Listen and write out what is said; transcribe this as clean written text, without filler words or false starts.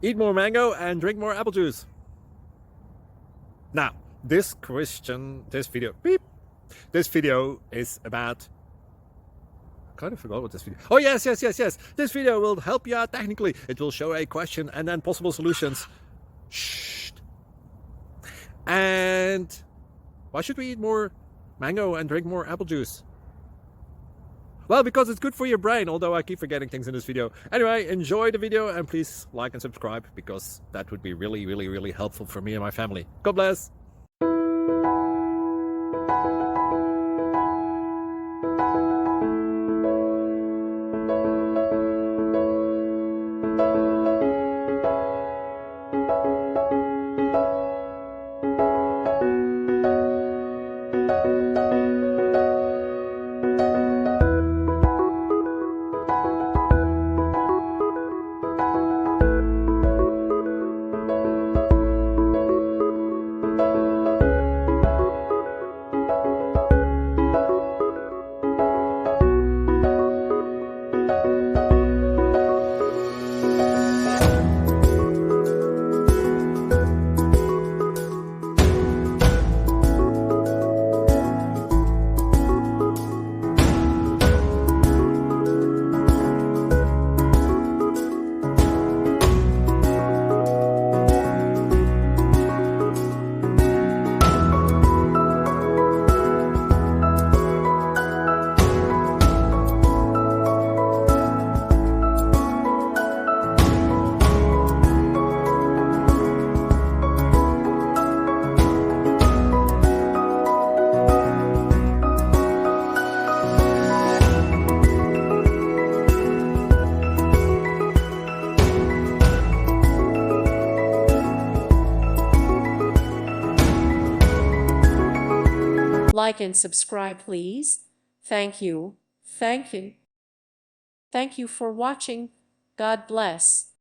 Eat more mango and drink more apple juice. Now, this video is about, I kind of forgot what this video. Oh, yes. This video will help you out technically. It will show a question and then possible solutions. Shh. And why should we eat more mango and drink more apple juice? Well, because it's good for your brain, although I keep forgetting things in this video. Anyway, enjoy the video and please like and subscribe, because that would be really helpful for me and my family. God bless. Like and subscribe, please. Thank you. Thank you. Thank you for watching. God bless.